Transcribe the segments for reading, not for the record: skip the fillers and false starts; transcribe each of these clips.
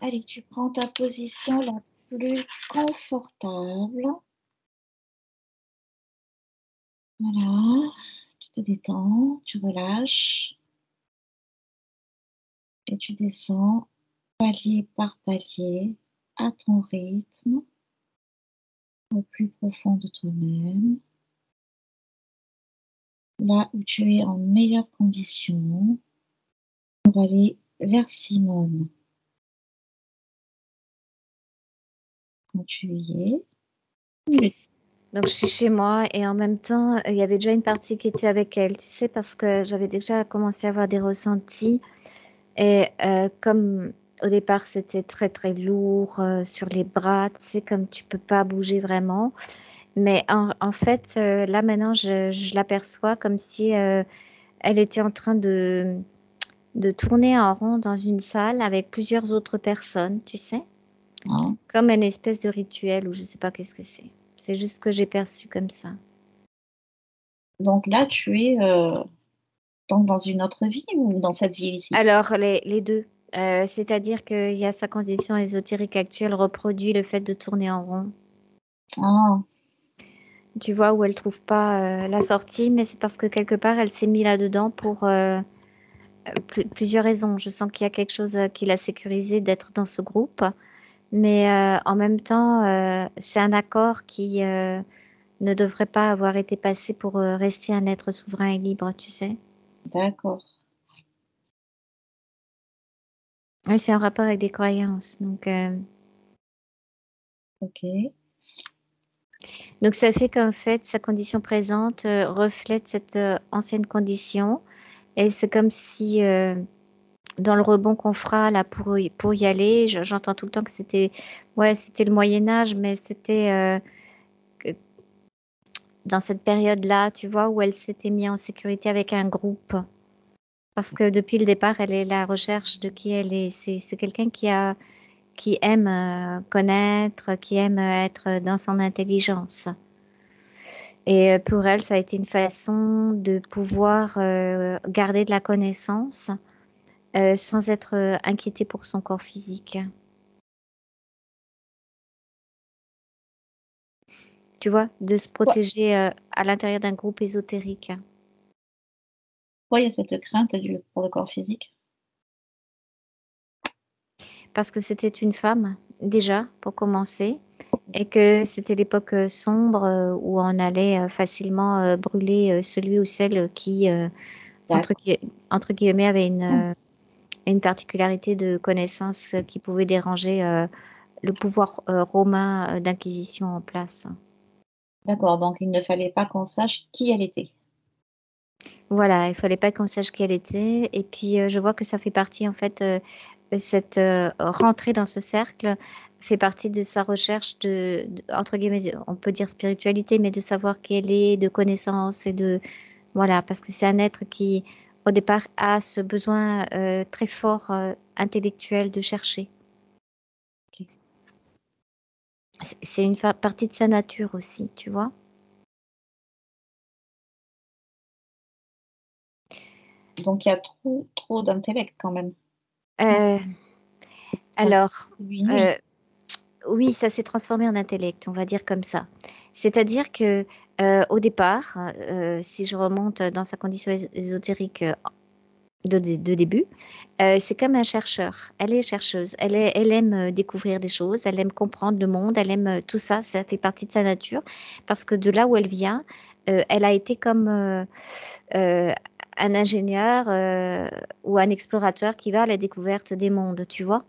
Allez, tu prends ta position la plus confortable. Voilà, tu te détends, tu relâches et tu descends palier par palier à ton rythme, au plus profond de toi-même, là où tu es en meilleure condition. On va aller vers Simone quand tu y es. Donc, je suis chez moi et en même temps, il y avait déjà une partie qui était avec elle, tu sais, parce que j'avais déjà commencé à avoir des ressentis. Et comme au départ, c'était très, très lourd sur les bras, tu sais, comme tu peux pas bouger vraiment. Mais en fait, là maintenant, je l'aperçois comme si elle était en train de tourner en rond dans une salle avec plusieurs autres personnes, tu sais, Hein. comme une espèce de rituel ou je sais pas qu'est-ce que c'est. C'est juste que j'ai perçu comme ça. Donc là, tu es donc dans une autre vie ou dans cette ville ici? Alors, les deux. C'est-à-dire qu'il y a sa condition ésotérique actuelle reproduit le fait de tourner en rond. Ah, Tu vois, où elle trouve pas la sortie, mais c'est parce que quelque part, elle s'est mise là-dedans pour plusieurs raisons. Je sens qu'il y a quelque chose qui l'a sécurisé d'être dans ce groupe, mais en même temps, c'est un accord qui ne devrait pas avoir été passé pour rester un être souverain et libre, tu sais. d'accord. Oui, c'est un rapport avec des croyances. Ok. Donc ça fait qu'en fait, sa condition présente reflète cette ancienne condition. Et c'est comme si dans le rebond qu'on fera là pour y aller, j'entends tout le temps que c'était ouais, c'était le Moyen Âge, mais c'était que- dans cette période-là, tu vois, où elle s'était mise en sécurité avec un groupe. Parce que depuis le départ, elle est à la recherche de qui elle est. C'est quelqu'un qui aime connaître, qui aime être dans son intelligence. Et pour elle, ça a été une façon de pouvoir garder de la connaissance sans être inquiétée pour son corps physique. Tu vois, de se Toi, protéger à l'intérieur d'un groupe ésotérique. toi, il y a cette crainte pour le corps physique. Parce que c'était une femme, déjà, pour commencer, et que c'était l'époque sombre où on allait facilement brûler celui ou celle qui, entre, D'accord. entre guillemets, avait une particularité de connaissance qui pouvait déranger le pouvoir romain d'inquisition en place. D'accord, donc il ne fallait pas qu'on sache qui elle était. Voilà, il fallait pas qu'on sache qui elle était. Et puis, je vois que ça fait partie, en fait, cette rentrée dans ce cercle fait partie de sa recherche entre guillemets, on peut dire spiritualité, mais de savoir qui elle est, de connaissance et de, voilà, parce que c'est un être qui, au départ, a ce besoin très fort intellectuel de chercher. Ok. C'est une partie de sa nature aussi, tu vois. Donc il y a trop d'intellect quand même. Euh, Ça alors, lui nuit. euh, oui, ça s'est transformé en intellect, on va dire comme ça. C'est-à-dire que au départ, si je remonte dans sa condition ésotérique de début, c'est comme un chercheur. Elle est chercheuse. Elle aime découvrir des choses. Elle aime comprendre le monde. Elle aime tout ça. Ça fait partie de sa nature parce que de là où elle vient, elle a été comme euh, un ingénieur ou un explorateur qui va à la découverte des mondes. Tu vois?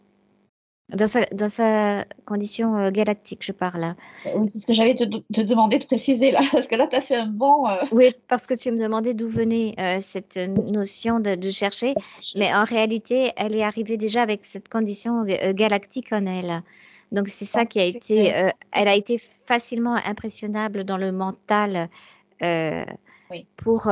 Dans sa condition galactique, je parle, hein. Oui, c'est ce que j'allais te demander de préciser là, parce que là, tu as fait un bon Oui, parce que tu me demandais d'où venait cette notion de chercher, chercher. mais en réalité, elle est arrivée déjà avec cette condition galactique en elle. Donc c'est ça Donc, qui a été, c'est elle a ça. été facilement impressionnable dans le mental euh, Oui, pour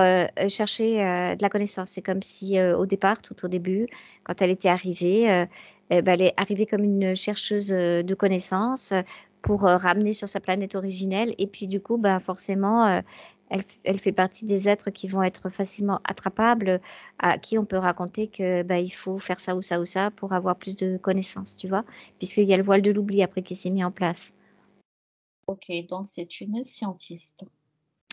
chercher de la connaissance. C'est comme si au départ, tout au début, quand elle était arrivée, ben, elle est arrivée comme une chercheuse de connaissances pour ramener sur sa planète originelle. Et puis du coup, ben, forcément, Elle fait partie des êtres qui vont être facilement attrapables, à qui on peut raconter que bah, il faut faire ça ou ça ou ça pour avoir plus de connaissances, tu vois, puisqu'il y a le voile de l'oubli après qui s'est mis en place. OK, donc c'est une scientiste.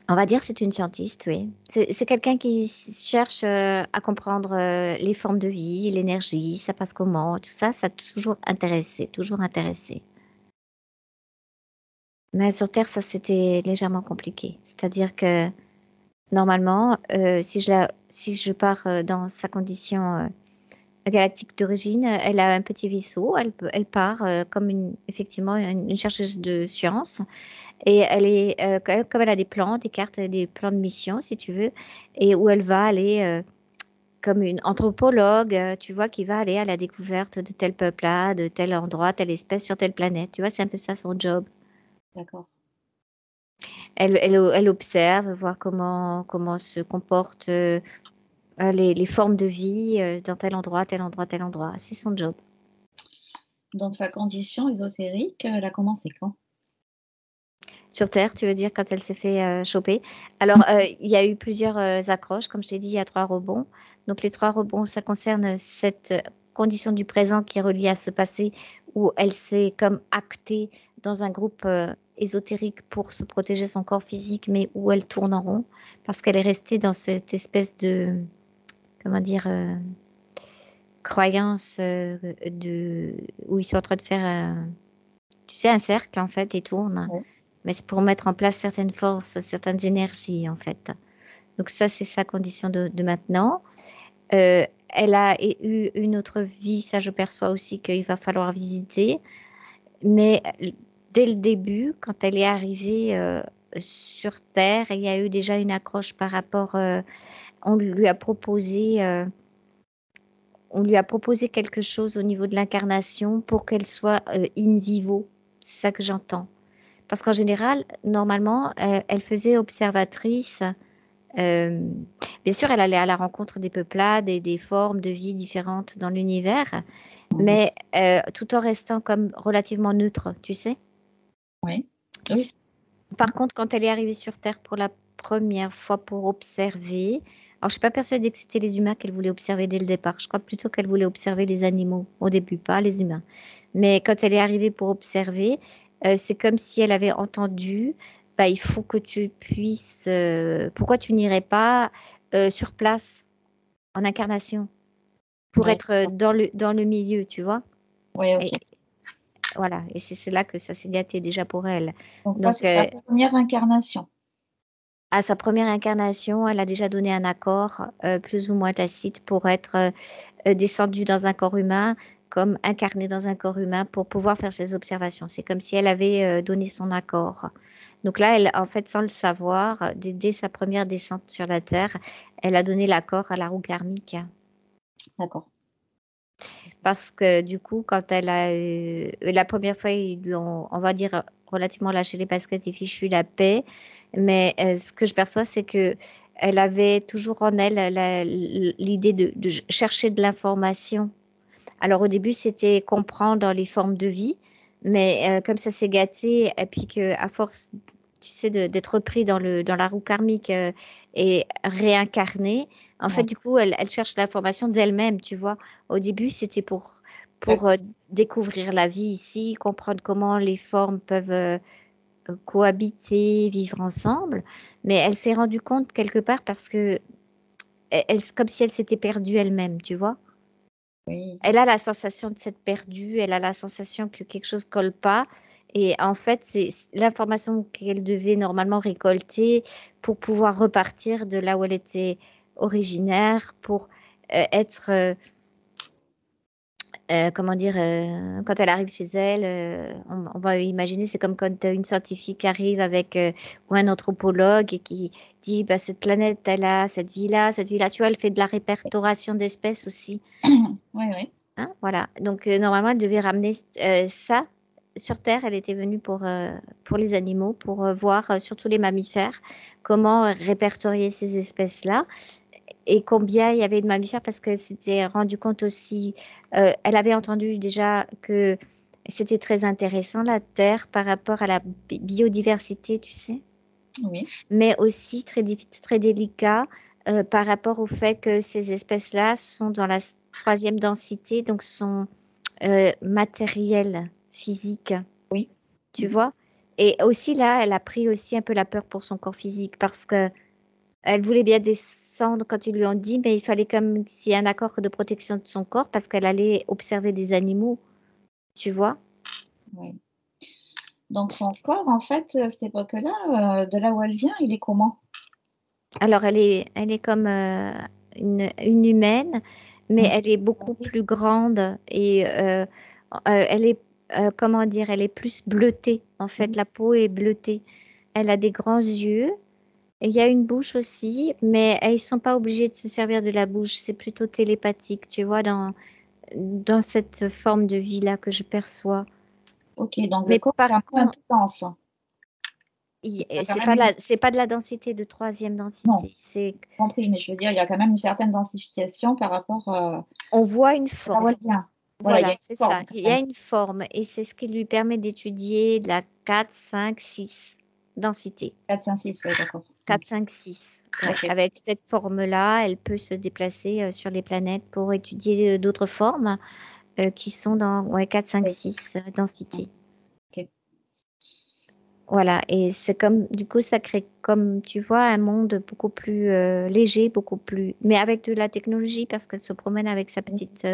On va dire que c'est une scientiste, oui. C'est quelqu'un qui cherche à comprendre les formes de vie, l'énergie, ça passe comment, tout ça, ça a toujours intéressé, toujours intéressé. Mais sur Terre, ça c'était légèrement compliqué. C'est-à-dire que normalement, si je pars dans sa condition galactique d'origine, elle a un petit vaisseau, elle part comme effectivement une chercheuse de science. Et elle est, comme elle a des plans, des cartes, des plans de mission, si tu veux, et où elle va aller comme une anthropologue, tu vois, qui va aller à la découverte de tel peuple-là, de tel endroit, telle espèce sur telle planète. Tu vois, c'est un peu ça son job. D'accord. Elle observe, voir comment se comportent les formes de vie dans tel endroit, tel endroit, tel endroit. C'est son job. Donc sa condition ésotérique, elle a commencé quand? Sur Terre, tu veux dire, quand elle s'est fait choper. Alors, il y a eu plusieurs accroches. Comme je t'ai dit, il y a 3 rebonds. Donc, les 3 rebonds, ça concerne cette condition du présent qui est reliée à ce passé où elle s'est comme actée dans un groupe ésotérique pour se protéger son corps physique, mais où elle tourne en rond parce qu'elle est restée dans cette espèce de, comment dire, croyance où ils sont en train de faire, tu sais, un cercle en fait et tourne. Ouais. Mais c'est pour mettre en place certaines forces, certaines énergies, en fait. Donc ça, c'est sa condition de maintenant. Elle a eu une autre vie, ça je perçois aussi qu'il va falloir visiter. Mais dès le début, quand elle est arrivée sur Terre, il y a eu déjà une accroche par rapport, on lui a proposé, euh, on lui a proposé quelque chose au niveau de l'incarnation pour qu'elle soit in vivo. C'est ça que j'entends. Parce qu'en général, normalement, elle faisait observatrice. euh, Bien sûr, elle allait à la rencontre des peuplades et des formes de vie différentes dans l'univers, Mmh. mais tout en restant comme relativement neutre, tu sais. Oui. Oui. Par contre, quand elle est arrivée sur Terre pour la première fois pour observer, alors je suis pas persuadée que c'était les humains qu'elle voulait observer dès le départ. Je crois plutôt qu'elle voulait observer les animaux au début, pas les humains. Mais quand elle est arrivée pour observer, c'est comme si elle avait entendu, bah, il faut que tu puisses, pourquoi tu n'irais pas sur place en incarnation pour être D'accord. dans le milieu, tu vois? Oui, Et OK. voilà, et c'est là que ça s'est gâté déjà pour elle. Donc ça, Donc, c'est la première incarnation. à sa première incarnation, elle a déjà donné un accord plus ou moins tacite pour être descendue dans un corps humain, comme incarnée dans un corps humain pour pouvoir faire ses observations. C'est comme si elle avait donné son accord. Donc là, elle, en fait, sans le savoir, dès sa première descente sur la Terre, elle a donné l'accord à la roue karmique. D'accord. Parce que du coup, quand elle a la première fois, ils lui ont, on va dire, relativement lâché les baskets et fichu la paix. Mais ce que je perçois, c'est que elle avait toujours en elle l'idée de chercher de l'information. Alors au début, c'était comprendre les formes de vie, mais comme ça s'est gâté, et puis que à force, tu sais, d'être pris dans la roue karmique et réincarné, en fait, Ouais. du coup, elle cherche l'information d'elle-même, tu vois. Au début, c'était pour D'accord. découvrir la vie ici, comprendre comment les formes peuvent cohabiter, vivre ensemble, mais elle s'est rendue compte quelque part parce que comme si elle s'était perdue elle-même, tu vois. Oui. Elle a la sensation de s'être perdue, elle a la sensation que quelque chose colle pas. Et en fait, c'est l'information qu'elle devait normalement récolter pour pouvoir repartir de là où elle était originaire, pour être, comment dire, quand elle arrive chez elle, on va imaginer, c'est comme quand une scientifique arrive avec, ou un anthropologue et qui dit, bah, cette planète, elle a cette vie-là, cette vie-là. Tu vois, elle fait de la répertoration d'espèces aussi. Oui, oui. Hein, voilà. Donc, normalement, elle devait ramener ça sur Terre. Elle était venue pour les animaux, pour voir, surtout les mammifères, comment répertorier ces espèces-là et combien il y avait de mammifères parce qu'elle s'était rendu compte aussi, elle avait entendu déjà que c'était très intéressant, la Terre, par rapport à la biodiversité, tu sais. Oui, mais aussi très délicat par rapport au fait que ces espèces-là sont dans la troisième densité, donc sont matérielles, physiques, oui. tu Mhm. vois. Et aussi là, elle a pris aussi un peu la peur pour son corps physique parce que elle voulait bien descendre quand ils lui ont dit, mais il fallait comme s'il y ait un accord de protection de son corps parce qu'elle allait observer des animaux, tu vois. Oui. Donc son corps, en fait, à cette époque-là, de là où elle vient, il est comment? Alors, elle est comme une humaine, mais Mhm. elle est beaucoup Oui. plus grande et elle est, comment dire, elle est plus bleutée. En fait, Mhm. la peau est bleutée. Elle a des grands yeux. Et il y a une bouche aussi, mais ils sont pas obligés de se servir de la bouche. C'est plutôt télépathique, tu vois, dans cette forme de vie-là que je perçois. Ok, donc le Mais corps est par quand même un contre, peu dense. Il y a quand même une... c'est pas de la densité de troisième Non, densité. C'est, j'ai compris, mais je veux dire, il y a quand même une certaine densification par rapport on voit une à là où forme. elle vient. Voilà, il y a Voilà, une c'est ça. forme quand Il y a même. une forme et c'est ce qui lui permet d'étudier de la 4, 5, 6 densité. 4, 5, 6, oui, d'accord. 4, 5, 6. Ouais. Ok, Avec cette forme-là, elle peut se déplacer sur les planètes pour étudier d'autres formes qui sont dans ouais, 4, 5, oui, 6 densité. ok. Voilà, et c'est comme, du coup, ça crée, comme tu vois, un monde beaucoup plus léger, beaucoup plus, mais avec de la technologie parce qu'elle se promène avec sa petite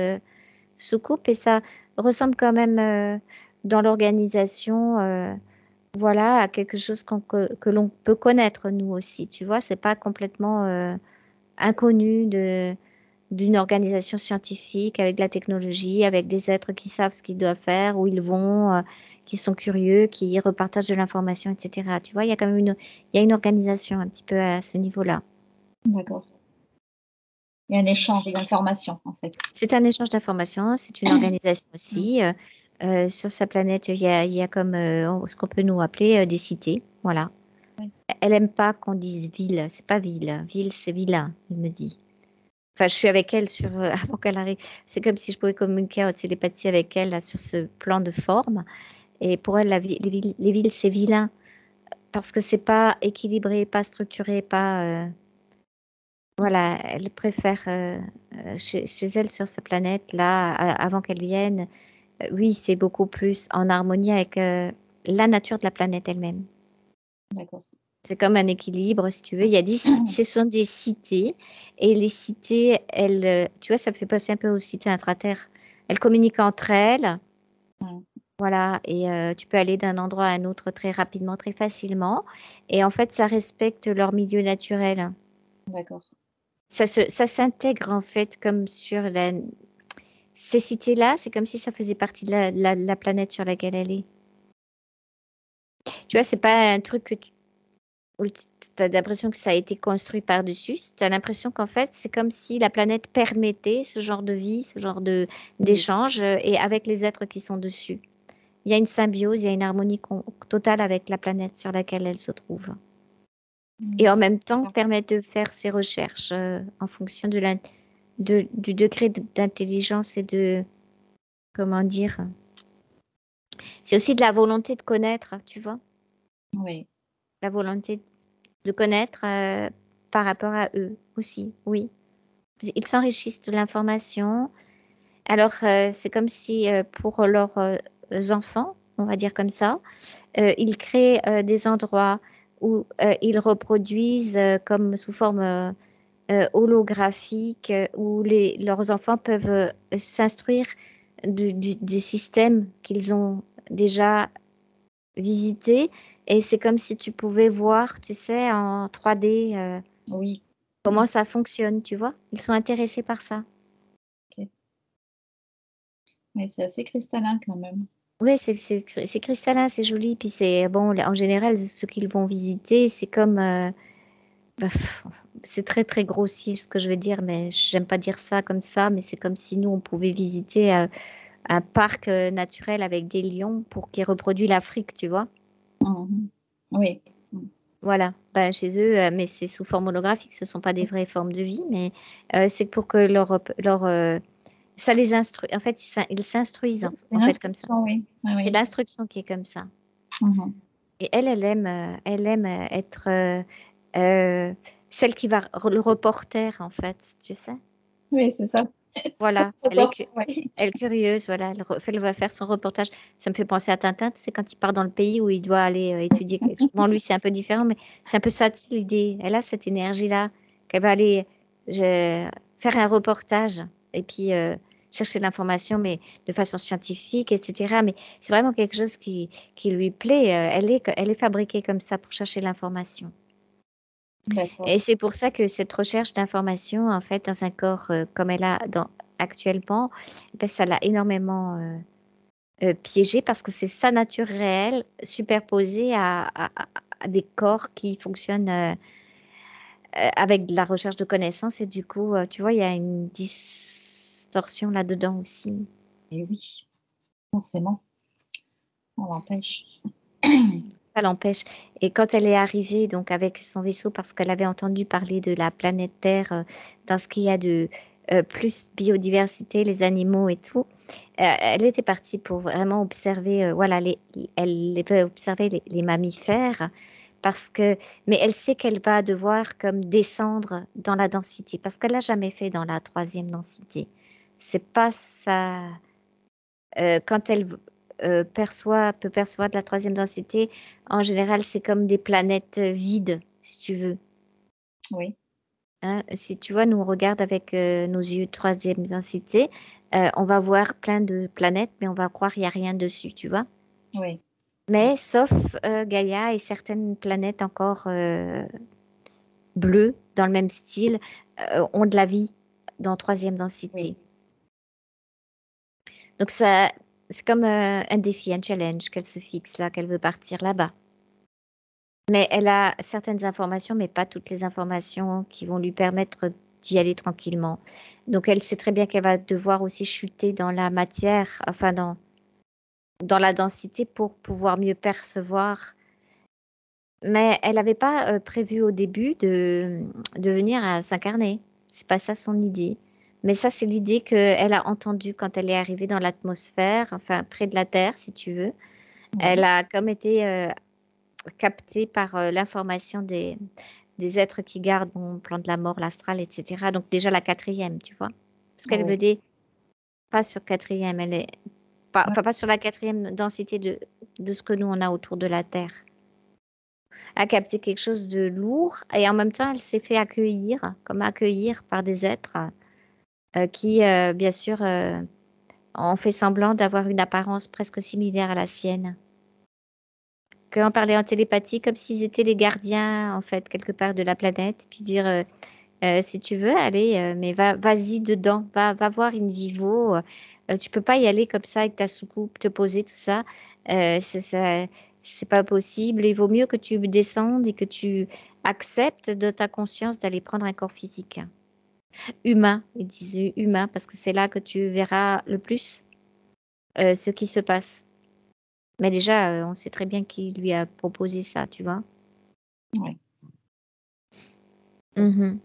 soucoupe et ça ressemble quand même dans l'organisation, voilà, à quelque chose que l'on peut connaître nous aussi. Tu vois, c'est pas complètement inconnu d'une organisation scientifique avec de la technologie, avec des êtres qui savent ce qu'ils doivent faire, où ils vont, qui sont curieux, qui repartagent de l'information, etc. Tu vois, il y a quand même il y a une organisation un petit peu à ce niveau-là. D'accord. Il y a un échange d'informations, en fait. C'est un échange d'informations, c'est une organisation Mm. aussi. Sur sa planète, il y a comme ce qu'on peut nous appeler des cités. Voilà. Oui. Elle aime pas qu'on dise ville. C'est pas ville. Ville, c'est vilain, il me dit. Enfin, je suis avec elle sur avant qu'elle arrive. C'est comme si je pouvais communiquer en télépathie avec elle là, sur ce plan de forme. Et pour elle, les villes, c'est vilain parce que c'est pas équilibré, pas structuré, pas. Voilà, elle préfère chez elle sur sa planète là, avant qu'elle vienne. Oui, c'est beaucoup plus en harmonie avec la nature de la planète elle-même. D'accord. C'est comme un équilibre, si tu veux. Il y a ce sont des cités et les cités, elles, tu vois, ça me fait penser un peu aux cités intraterres. Elles communiquent entre elles. Mm. Voilà, et tu peux aller d'un endroit à un autre très rapidement, très facilement. Et en fait, ça respecte leur milieu naturel. D'accord. Ça s'intègre en fait comme sur ces cités-là, c'est comme si ça faisait partie de la planète sur laquelle elle est. Tu vois, c'est pas un truc où tu as l'impression que ça a été construit par-dessus. Tu as l'impression qu'en fait, c'est comme si la planète permettait ce genre de vie, ce genre Oui. d'échange et avec les êtres qui sont dessus. Il y a une symbiose, il y a une harmonie totale avec la planète sur laquelle elle se trouve. Et Mm. en même temps, permet de faire ses recherches en fonction du degré d'intelligence et de, comment dire, c'est aussi de la volonté de connaître, tu vois, Oui. la volonté de connaître par rapport à eux aussi, oui. Ils s'enrichissent de l'information. Alors, c'est comme si pour leurs enfants, on va dire comme ça, ils créent des endroits où ils reproduisent comme sous forme holographique, où leurs enfants peuvent s'instruire des systèmes qu'ils ont déjà visités. Et c'est comme si tu pouvais voir, tu sais, en 3D, Oui. comment ça fonctionne, tu vois. Ils sont intéressés par ça. Ok. Mais c'est assez cristallin quand même. Oui, c'est cristallin, c'est joli. Puis c'est bon, en général, ceux qu'ils vont visiter, c'est comme bah, c'est très très grossier ce que je veux dire, mais j'aime pas dire ça comme ça, mais c'est comme si nous on pouvait visiter un parc naturel avec des lions pour qu'ils reproduisent l'Afrique, tu vois. Mhm. Oui. Mm. Voilà, bah, chez eux, mais c'est sous forme holographique, ce sont pas des vraies formes de vie, mais c'est pour que ça les instruit. En fait, ils s'instruisent Oui, c'est en une fait comme ça. instruction, oui. Oui, C'est oui. l'instruction qui est comme ça. Mhm. Et elle aime être celle qui va, le reporter en fait, tu sais. Oui, c'est ça. Voilà, Reporter, ouais. elle est curieuse, voilà, elle va faire son reportage. Ça me fait penser à Tintin, c'est quand il part dans le pays où il doit aller étudier quelque chose. Bon, lui, c'est un peu différent, mais c'est un peu ça l'idée. Elle a cette énergie-là, qu'elle va aller faire un reportage et puis chercher l'information, mais de façon scientifique, etc. Mais c'est vraiment quelque chose qui lui plaît. Elle est fabriquée comme ça pour chercher l'information. D'accord. Et c'est pour ça que cette recherche d'information, en fait, dans un corps comme elle a actuellement, ben, ça l'a énormément piégée parce que c'est sa nature réelle superposée à des corps qui fonctionnent avec de la recherche de connaissances. Et du coup, tu vois, il y a une distorsion là-dedans aussi. Et oui, forcément, on l'empêche. Ça l'empêche. Et quand elle est arrivée donc avec son vaisseau, parce qu'elle avait entendu parler de la planète Terre, dans ce qu'il y a de plus biodiversité, les animaux et tout, elle était partie pour vraiment observer, voilà, elle veut observer les mammifères, parce que, mais elle sait qu'elle va devoir comme descendre dans la densité, parce qu'elle l'a jamais fait dans la troisième densité. C'est pas ça. Quand elle peut percevoir de la troisième densité, en général, c'est comme des planètes vides, si tu veux. Oui, Hein. Si tu vois, nous, on regarde avec nos yeux de troisième densité, on va voir plein de planètes, mais on va croire qu'il n'y a rien dessus, tu vois. oui, Mais sauf Gaïa et certaines planètes encore bleues, dans le même style, ont de la vie dans troisième oui. densité. Donc ça, c'est comme un défi, un challenge qu'elle se fixe là, qu'elle veut partir là-bas. Mais elle a certaines informations, mais pas toutes les informations qui vont lui permettre d'y aller tranquillement. Donc elle sait très bien qu'elle va devoir aussi chuter dans la matière, enfin dans la densité pour pouvoir mieux percevoir. Mais elle n'avait pas prévu au début de venir à s'incarner. C'est pas ça son idée. Mais ça, c'est l'idée qu'elle a entendue quand elle est arrivée dans l'atmosphère, enfin près de la Terre, si tu veux. Elle Oui, a comme été captée par l'information des êtres qui gardent bon, le plan de la mort, l'astral, etc. Donc déjà la quatrième, tu vois. Parce qu'elle oui, venait pas sur quatrième, elle est pas, oui, enfin pas sur la quatrième densité de ce que nous on a autour de la Terre. A capté quelque chose de lourd et en même temps elle s'est fait accueillir, comme accueillir par des êtres qui, bien sûr, ont fait semblant d'avoir une apparence presque similaire à la sienne. Que l'on parlait en télépathie comme s'ils étaient les gardiens, en fait, quelque part de la planète, puis dire si tu veux aller, mais vas-y dedans, va voir in vivo. Tu peux pas y aller comme ça avec ta soucoupe, te poser tout ça. C'est pas possible. Il vaut mieux que tu descendes et que tu acceptes de ta conscience d'aller prendre un corps physique. Humain, ils disent humain, parce que c'est là que tu verras le plus ce qui se passe. Mais déjà, on sait très bien qui lui a proposé ça, tu vois. oui. Mhm.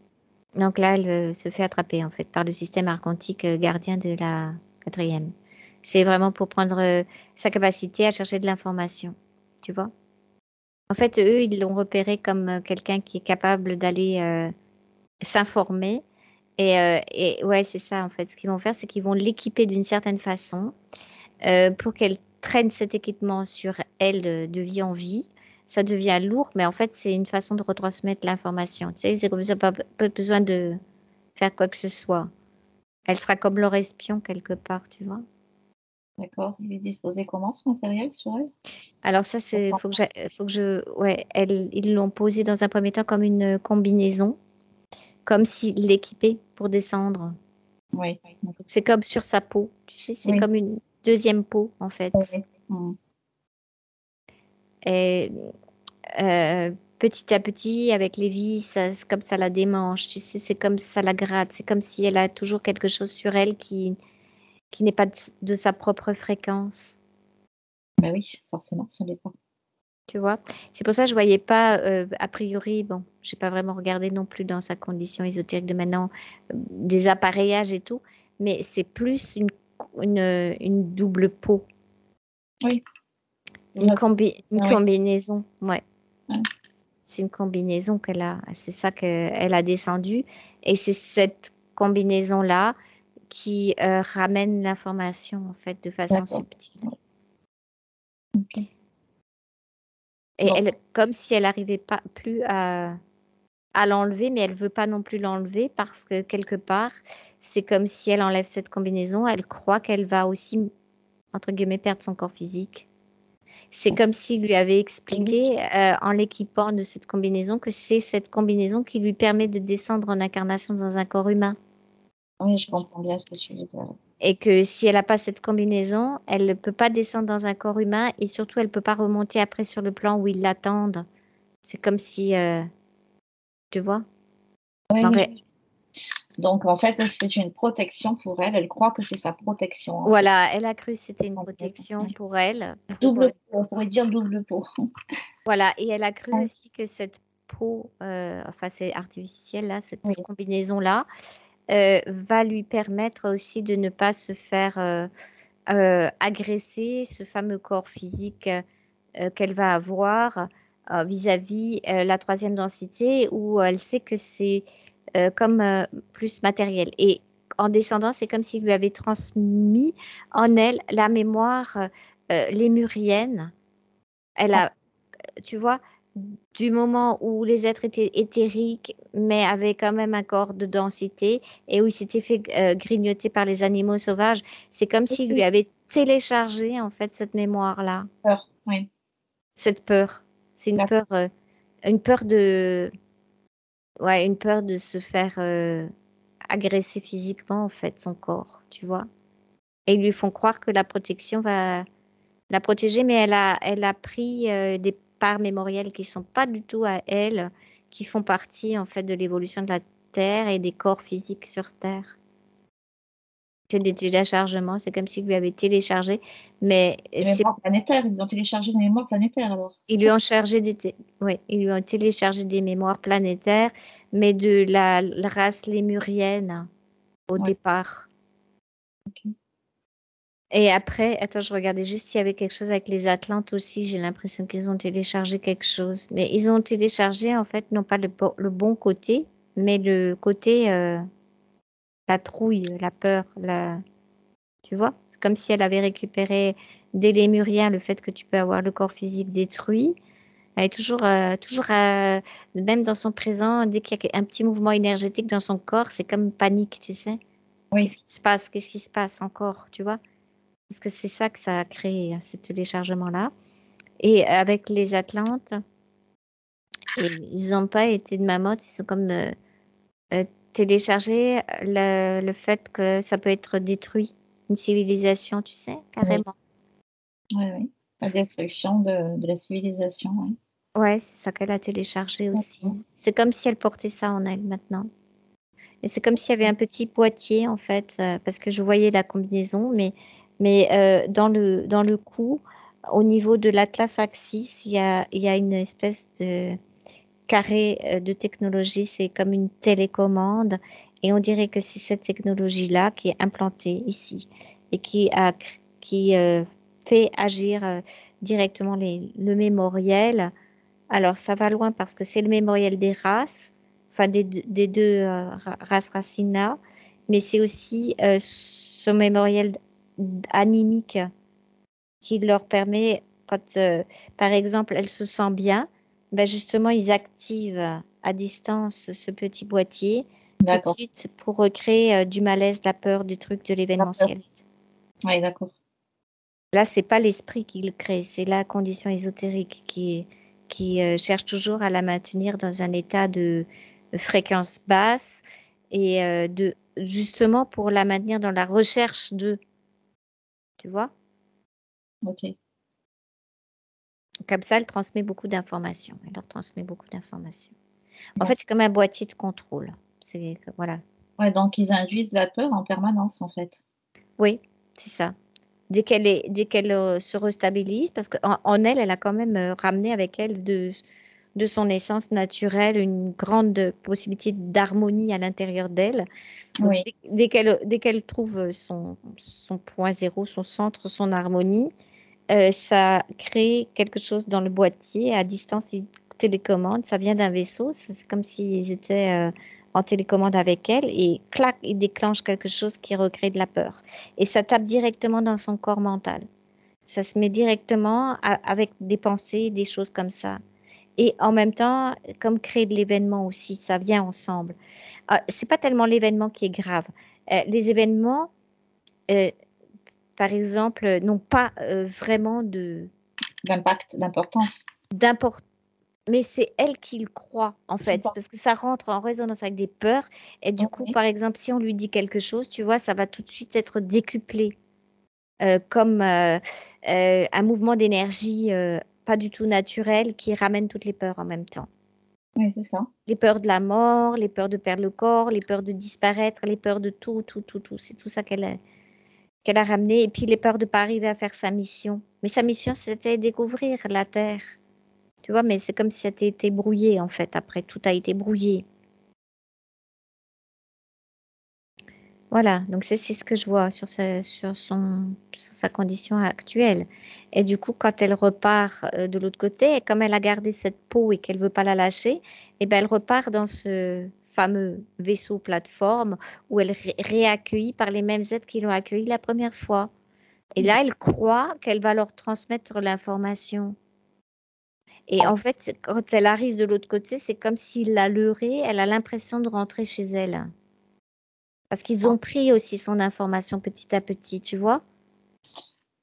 Donc là, elle se fait attraper en fait par le système archontique gardien de la quatrième. C'est vraiment pour prendre sa capacité à chercher de l'information, tu vois. En fait, eux, ils l'ont repéré comme quelqu'un qui est capable d'aller s'informer. Et ouais, c'est ça en fait. Ce qu'ils vont faire, c'est qu'ils vont l'équiper d'une certaine façon pour qu'elle traîne cet équipement sur elle de vie en vie. Ça devient lourd, mais en fait, c'est une façon de retransmettre l'information. Tu sais, c'est comme ça, pas besoin de faire quoi que ce soit. Elle sera comme leur espion quelque part, tu vois. D'accord. Il est disposé comment ce matériel sur elle? Alors ça, c'est, D'accord. faut que ouais, ils l'ont posé dans un premier temps comme une combinaison, comme s'ils l'équipaient pour descendre. Oui, C'est comme sur sa peau, tu sais, c'est oui, comme une deuxième peau en fait. oui. Mm. Et petit à petit, avec les vies, c'est comme ça la démange, tu sais, c'est comme ça la gratte, c'est comme si elle a toujours quelque chose sur elle qui n'est pas de sa propre fréquence. Ben oui, forcément, ça l'est pas. Tu vois? C'est pour ça que je voyais pas, a priori, bon, j'ai pas vraiment regardé non plus dans sa condition ésotérique de maintenant, des appareillages et tout, mais c'est plus une double peau. Oui, Je vois ce que tu Une veux dire, oui. combinaison, ouais. Ouais. C'est une combinaison qu'elle a, c'est ça qu'elle a descendu. Et c'est cette combinaison-là qui ramène l'information, en fait, de façon D'accord. subtile. Ouais. Ok. Et Donc, elle, comme si elle n'arrivait pas plus à l'enlever, mais elle veut pas non plus l'enlever parce que quelque part, c'est comme si elle enlève cette combinaison, elle croit qu'elle va aussi, entre guillemets, perdre son corps physique. C'est comme s'il lui avait oui, expliqué, en l'équipant de cette combinaison, que c'est cette combinaison qui lui permet de descendre en incarnation dans un corps humain. oui, je comprends bien ce que tu veux dire. Et que si elle n'a pas cette combinaison, elle ne peut pas descendre dans un corps humain et surtout, elle ne peut pas remonter après sur le plan où ils l'attendent. C'est comme si, tu vois, Oui, en oui. ré- Donc, en fait, c'est une protection pour elle. Elle croit que c'est sa protection, en fait. voilà, elle a cru que c'était une protection Ouais. pour elle, Double peau, on pourrait dire double peau. voilà, et elle a cru Ouais. aussi que cette peau, enfin c'est artificiel là, Oui, cette combinaison-là, va lui permettre aussi de ne pas se faire agresser ce fameux corps physique qu'elle va avoir vis-à-vis la troisième densité où elle sait que c'est comme plus matériel. Et en descendant, c'est comme s'il lui avait transmis en elle la mémoire lémurienne. Elle a, tu vois, du moment où les êtres étaient éthériques, mais avaient quand même un corps de densité, et où ils s'étaient fait grignoter par les animaux sauvages, c'est comme s'il lui oui, avait téléchargé en fait cette mémoire-là, peur. Oui, cette peur. C'est d'accord. une peur de, ouais, une peur de se faire agresser physiquement en fait son corps, tu vois. Et ils lui font croire que la protection va la protéger, mais elle a pris des parts mémorielles qui sont pas du tout à elle, qui font partie en fait de l'évolution de la Terre et des corps physiques sur Terre. C'est des téléchargements, c'est comme s'il lui avait téléchargé, mais Des c'est mémoires planétaires. Ils ont téléchargé des mémoires planétaires, alors. ils C'est ça? lui ont chargé ouais, ils lui ont téléchargé des mémoires planétaires, mais de la race lémurienne au Ouais, départ. ok. Et après, attends, je regardais juste s'il y avait quelque chose avec les Atlantes aussi. J'ai l'impression qu'ils ont téléchargé quelque chose. Mais ils ont téléchargé, en fait, non pas le bon côté, mais le côté, la trouille, la peur, tu vois? C'est comme si elle avait récupéré des Lémuriens le fait que tu peux avoir le corps physique détruit. Elle est toujours, même dans son présent, dès qu'il y a un petit mouvement énergétique dans son corps, c'est comme panique, tu sais? Oui, Qu'est-ce qui se passe? Qu'est-ce qui se passe encore, tu vois? Parce que c'est ça que ça a créé, hein, ce téléchargement-là. Et avec les Atlantes, et ils n'ont pas été de ma mode, ils ont comme euh, téléchargé le fait que ça peut être détruit, une civilisation, tu sais, oui, carrément. oui, oui. La destruction de la civilisation, oui. Ouais, c'est ça qu'elle a téléchargé aussi. D'accord. C'est comme si elle portait ça en elle maintenant. Et c'est comme s'il y avait un petit boîtier, en fait, parce que je voyais la combinaison, mais dans le cou, au niveau de l'Atlas Axis, il y a une espèce de carré de technologie, c'est comme une télécommande, et on dirait que c'est cette technologie-là qui est implantée ici et qui fait agir directement le mémoriel. Alors, ça va loin parce que c'est le mémoriel des races, enfin des deux races racines, mais c'est aussi ce mémoriel animique qui leur permet, quand par exemple elle se sent bien, ben justement ils activent à distance ce petit boîtier tout de D'accord. suite pour recréer du malaise, de la peur, du truc, de La peur. l'événementiel. Oui, d'accord. Là, c'est pas l'esprit qui le crée, c'est la condition ésotérique qui cherche toujours à la maintenir dans un état de fréquence basse et justement pour la maintenir dans la recherche de, tu vois? Ok. Comme ça, elle transmet beaucoup d'informations. Elle leur transmet beaucoup d'informations. En fait, D'accord. c'est comme un boîtier de contrôle. Voilà. Ouais, donc ils induisent la peur en permanence, en fait. Oui, c'est ça. Dès qu'elle se restabilise, parce en elle, elle a quand même ramené avec elle de son essence naturelle une grande possibilité d'harmonie à l'intérieur d'elle. Donc, Oui, dès qu'elle trouve son point zéro, son centre, son harmonie, Ça crée quelque chose dans le boîtier. À distance, ils télécommandent. Ça vient d'un vaisseau. C'est comme s'ils étaient en télécommande avec elle. Et clac, ils déclenchent quelque chose qui recrée de la peur. Et ça tape directement dans son corps mental. Ça se met directement avec des pensées, des choses comme ça. Et en même temps, comme créer de l'événement aussi, ça vient ensemble. C'est pas tellement l'événement qui est grave. Les événements, euh, par exemple, n'ont pas vraiment D'impact, d'importance. d'importance. Mais c'est elle qui le croit, en C'est fait, ça. parce que ça rentre en résonance avec des peurs. Et du coup, Oui, par exemple, si on lui dit quelque chose, tu vois, ça va tout de suite être décuplé, comme un mouvement d'énergie pas du tout naturel qui ramène toutes les peurs en même temps. oui, c'est ça. Les peurs de la mort, les peurs de perdre le corps, les peurs de disparaître, les peurs de tout, tout, tout, tout. C'est tout ça qu'elle a ramené. Et puis les peurs de ne pas arriver à faire sa mission. Mais sa mission, c'était découvrir la Terre. Tu vois, mais c'est comme si c'était été brouillé, en fait. Après, tout a été brouillé. Voilà, donc c'est ce que je vois sur sa condition actuelle. Et du coup, quand elle repart de l'autre côté, et comme elle a gardé cette peau et qu'elle veut pas la lâcher, et ben elle repart dans ce fameux vaisseau plateforme où elle est réaccueillie par les mêmes êtres qui l'ont accueillie la première fois. Et là, elle croit qu'elle va leur transmettre l'information. Et en fait, quand elle arrive de l'autre côté, c'est comme s'il l'a leurrée, elle a l'impression de rentrer chez elle. Parce qu'ils ont pris aussi son information petit à petit, tu vois.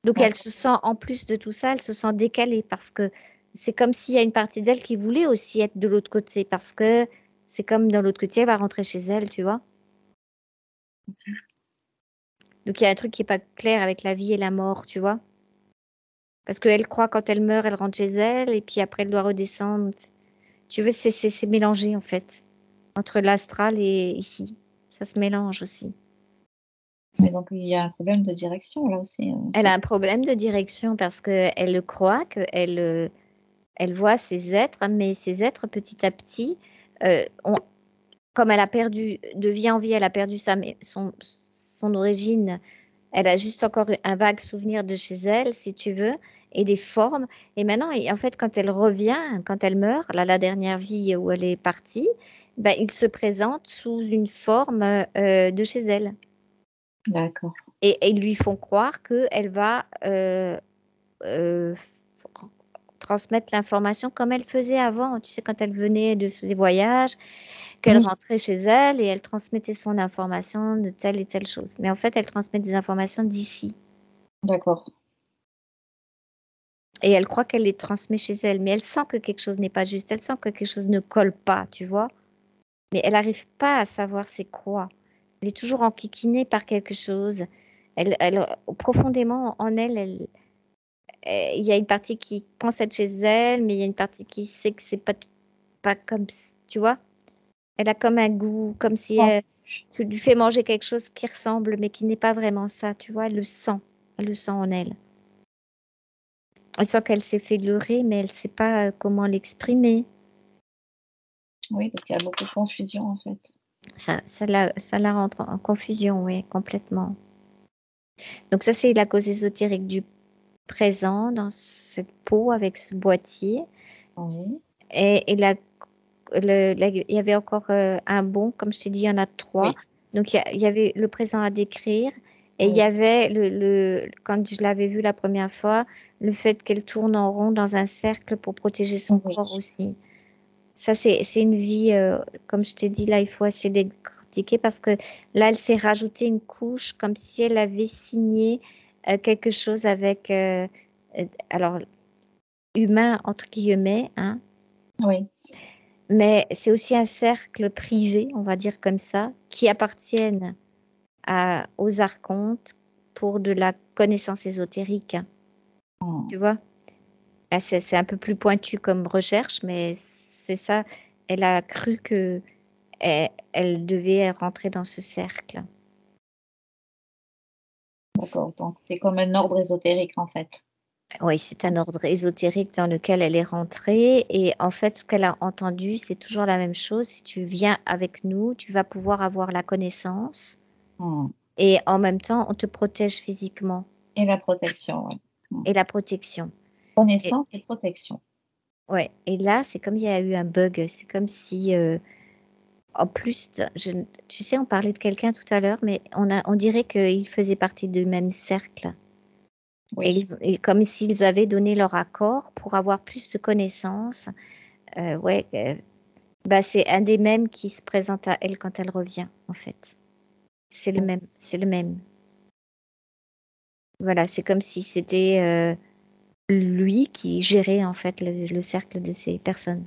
Donc elle D'accord. se sent, en plus de tout ça, elle se sent décalée parce que c'est comme s'il y a une partie d'elle qui voulait aussi être de l'autre côté parce que c'est comme dans l'autre côté, elle va rentrer chez elle, tu vois. Donc il y a un truc qui est pas clair avec la vie et la mort, tu vois. Parce qu'elle croit quand elle meurt, elle rentre chez elle et puis après elle doit redescendre. Tu veux, c'est mélangé en fait entre l'astral et ici. Ça se mélange aussi. Mais donc, il y a un problème de direction là aussi. Elle a un problème de direction parce qu'elle le croit, elle voit ces êtres, mais ces êtres, petit à petit, comme elle a perdu de vie en vie, elle a perdu son origine, elle a juste encore un vague souvenir de chez elle, si tu veux, et des formes. Et maintenant, en fait, quand elle revient, quand elle meurt, là, la dernière vie où elle est partie, ben, il se présente sous une forme de chez elle. D'accord. Et ils lui font croire qu'elle va euh, transmettre l'information comme elle faisait avant. Tu sais, quand elle venait de ses voyages, qu'elle Oui, rentrait chez elle et elle transmettait son information de telle et telle chose. Mais en fait, elle transmet des informations d'ici. d'accord. Et elle croit qu'elle les transmet chez elle. Mais elle sent que quelque chose n'est pas juste. Elle sent que quelque chose ne colle pas, tu vois. Mais elle n'arrive pas à savoir c'est quoi. Elle est toujours enquiquinée par quelque chose. Profondément en elle, il y a une partie qui pense être chez elle, mais il y a une partie qui sait que c'est pas comme, tu vois. Elle a comme un goût, comme si Bon, tu lui fais manger quelque chose qui ressemble, mais qui n'est pas vraiment ça, tu vois. Elle le sent. Elle le sent en elle. Elle sent qu'elle s'est fait leurrer, mais elle ne sait pas comment l'exprimer. oui, parce qu'il y a beaucoup de confusion en fait. Ça la rentre en confusion, oui, complètement. Donc ça, c'est la cause ésotérique du présent dans cette peau avec ce boîtier. Oui, Et il y avait encore un bon, comme je t'ai dit, il y en a trois. oui, Donc il y avait le présent à décrire. Et il y oui, avait, quand je l'avais vu la première fois, le fait qu'elle tourne en rond dans un cercle pour protéger son oui, corps aussi. Ça, c'est une vie, comme je t'ai dit, là, il faut essayer de décortiquer parce que là, elle s'est rajoutée une couche comme si elle avait signé quelque chose avec, alors, humain, entre guillemets, hein, oui. mais c'est aussi un cercle privé, on va dire comme ça, qui appartiennent aux archontes pour de la connaissance ésotérique, Hmm. tu vois. Ah, c'est un peu plus pointu comme recherche, mais c'est ça. Elle a cru que elle devait rentrer dans ce cercle. D'accord. Donc, c'est comme un ordre ésotérique en fait. Oui, c'est un ordre ésotérique dans lequel elle est rentrée. Et en fait, ce qu'elle a entendu, c'est toujours la même chose. Si tu viens avec nous, tu vas pouvoir avoir la connaissance. Hmm. Et en même temps, on te protège physiquement. Et la protection, oui. et la protection. Et, Connaissance et protection. ouais, et là, c'est comme il y a eu un bug. C'est comme si, en plus, tu sais, on parlait de quelqu'un tout à l'heure, mais on dirait qu'ils faisaient partie du même cercle. Et, Oui, et comme s'ils avaient donné leur accord pour avoir plus de connaissances. Ouais, bah, c'est un des mêmes qui se présente à elle quand elle revient, en fait. C'est le oui, même, c'est le même. Voilà, c'est comme si c'était lui qui gérait en fait le cercle de ces personnes.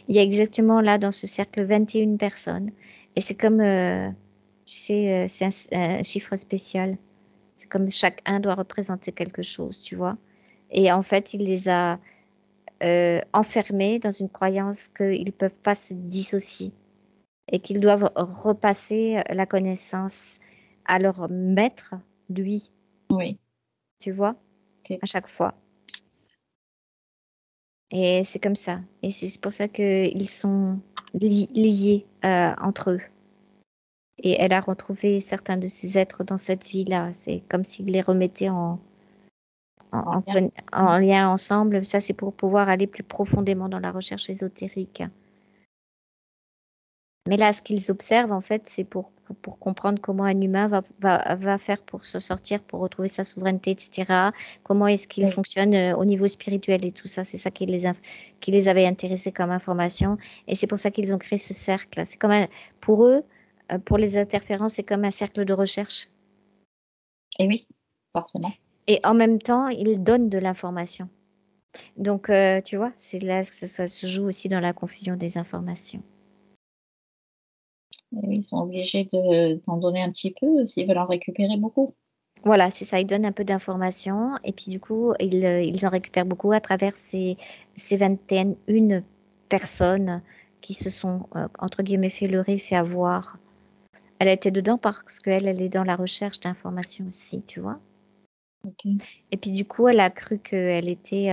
Il y a exactement là dans ce cercle 21 personnes. Et c'est comme, tu sais, c'est un chiffre spécial. C'est comme chaque un doit représenter quelque chose, tu vois. Et en fait, il les a enfermés dans une croyance qu'ils ne peuvent pas se dissocier et qu'ils doivent repasser la connaissance à leur maître, lui, oui. tu vois, Ok. à chaque fois. Et c'est comme ça. Et c'est pour ça qu'ils sont liés entre eux. Et elle a retrouvé certains de ces êtres dans cette vie-là. C'est comme s'il les remettait en, En en lien. en lien ensemble. Ça, c'est pour pouvoir aller plus profondément dans la recherche ésotérique. Mais là, ce qu'ils observent, en fait, c'est pour comprendre comment un humain va faire pour se sortir, pour retrouver sa souveraineté, etc. Comment est-ce qu'il Oui, fonctionne au niveau spirituel et tout ça. C'est ça qui les avait intéressés comme information. Et c'est pour ça qu'ils ont créé ce cercle. C'est comme pour eux, pour les interférences, c'est comme un cercle de recherche. et oui, forcément. Et en même temps, ils donnent de l'information. Donc, tu vois, c'est là que ça se joue aussi dans la confusion des informations. Et oui, ils sont obligés d'en donner un petit peu s'ils veulent en récupérer beaucoup. Voilà, c'est ça, ils donnent un peu d'informations et puis du coup, ils en récupèrent beaucoup à travers ces 21 personnes qui se sont, entre guillemets, fait leurrer, fait avoir. Elle a été dedans parce qu'elle, elle est dans la recherche d'informations aussi, tu vois. Ok. Et puis du coup, elle a cru qu'elle était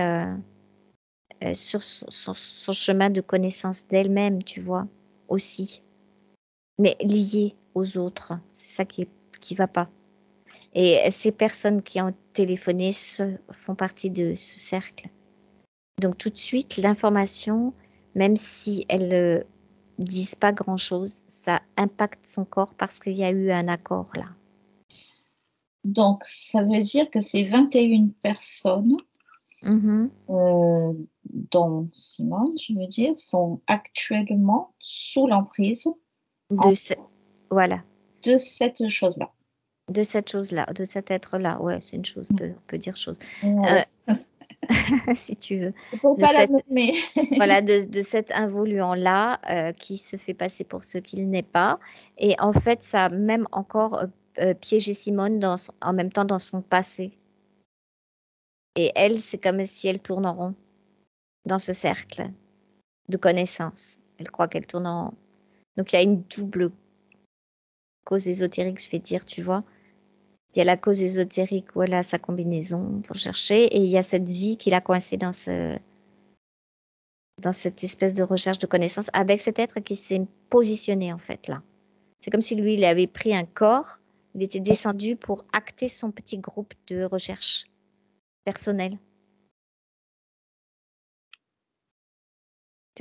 sur son chemin de connaissance d'elle-même, tu vois, aussi, mais liée aux autres. C'est ça qui va pas. Et ces personnes qui ont téléphoné font partie de ce cercle. Donc tout de suite, l'information, même si elles ne disent pas grand-chose, ça impacte son corps parce qu'il y a eu un accord là. Donc, ça veut dire que ces 21 personnes, Mhm. euh, dont Simone, je veux dire, sont actuellement sous l'emprise en- De ce, voilà, de cette chose-là. de cette chose-là, de cet être-là. Ouais, c'est une chose, on peut dire chose. Ouais. Euh, si tu veux. Il faut De pas la cette, nommer. voilà, de cet involuant-là qui se fait passer pour ce qu'il n'est pas. Et en fait, ça a même encore piégé Simone en même temps dans son passé. Et elle, c'est comme si elle tourne en rond dans ce cercle de connaissances. Elle croit qu'elle tourne en rond. Donc il y a une double cause ésotérique, je vais dire, tu vois. Il y a la cause ésotérique où elle a sa combinaison pour chercher, et il y a cette vie qui l'a coincée dans cette espèce de recherche de connaissances avec cet être qui s'est positionné en fait là. C'est comme si lui, il avait pris un corps, il était descendu pour acter son petit groupe de recherche personnelle.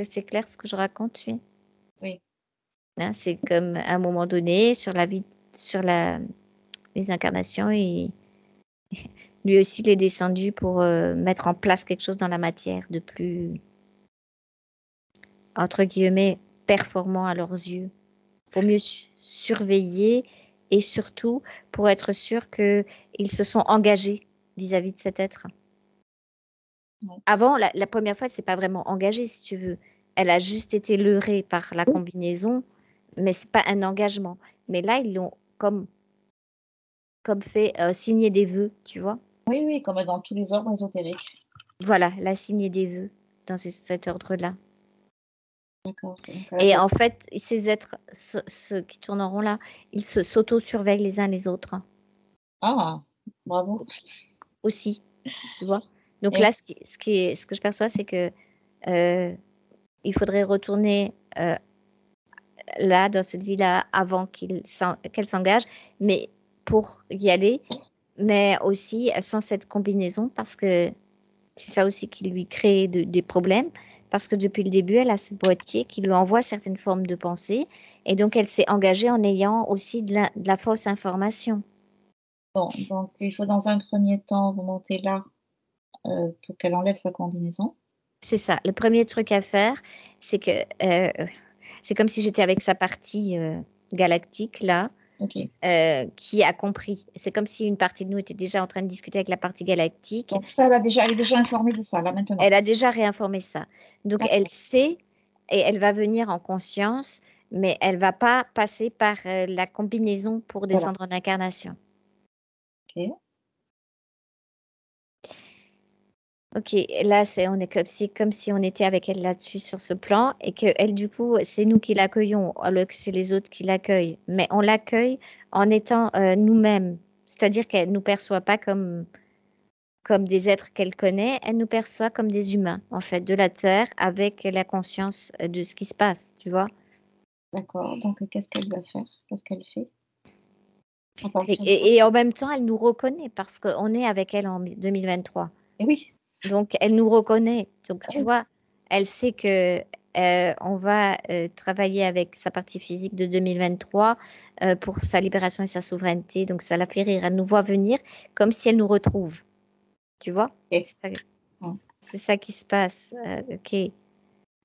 C'est clair ce que je raconte, oui. Oui, Hein, c'est comme à un moment donné, sur la vie, sur les incarnations, et lui aussi, il est descendu pour mettre en place quelque chose dans la matière de plus, entre guillemets, performant à leurs yeux, pour mieux surveiller et surtout pour être sûr qu'ils se sont engagés vis-à-vis de cet être. oui. Avant, la première fois, elle s'est pas vraiment engagée, si tu veux. Elle a juste été leurrée par la combinaison, mais c'est pas un engagement. Mais là, ils l'ont comme fait signer des vœux, tu vois. Oui, oui, comme dans tous les ordres ésotériques. Voilà, elle a signé des vœux dans cet ordre-là. D'accord. Donc, Et en fait, ces êtres, ceux qui tournent en rond là, ils s'auto-surveillent les uns les autres ah, bravo. aussi, tu vois. Donc Et là, ce que je perçois, c'est que euh, il faudrait retourner là, dans cette vie-là, avant qu'elle s'engage. Mais pour y aller, mais aussi sans cette combinaison parce que c'est ça aussi qui lui crée des problèmes parce que depuis le début, elle a ce boîtier qui lui envoie certaines formes de pensée et donc elle s'est engagée en ayant aussi de la fausse information. Bon, donc il faut dans un premier temps remonter là, pour qu'elle enlève sa combinaison. C'est ça. Le premier truc à faire, c'est que c'est comme si j'étais avec sa partie galactique là, OK. qui a compris. C'est comme si une partie de nous était déjà en train de discuter avec la partie galactique. Donc ça, elle est déjà informée de ça, là, maintenant? Elle a déjà réinformé ça. Donc elle D'accord, sait et elle va venir en conscience, mais elle va pas passer par la combinaison pour voilà. descendre en incarnation. OK, Ok, là on est comme si on était avec elle là-dessus sur ce plan et que elle du coup c'est nous qui l'accueillons alors que c'est les autres qui l'accueillent. Mais on l'accueille en étant nous-mêmes, c'est-à-dire qu'elle nous perçoit pas comme des êtres qu'elle connaît, elle nous perçoit comme des humains en fait de la Terre avec la conscience de ce qui se passe, tu vois. d'accord. Donc qu'est-ce qu'elle va faire? Qu'est-ce qu'elle fait à partir de là? Et en même temps elle nous reconnaît parce qu'on est avec elle en 2023. Eh oui, Donc, elle nous reconnaît. Donc, ah tu oui, vois, elle sait que on va travailler avec sa partie physique de 2023 pour sa libération et sa souveraineté. Donc, ça la fait rire. Elle nous voit venir comme si elle nous retrouve. Tu vois? OK. Mmh. C'est ça qui se passe. OK. Oui,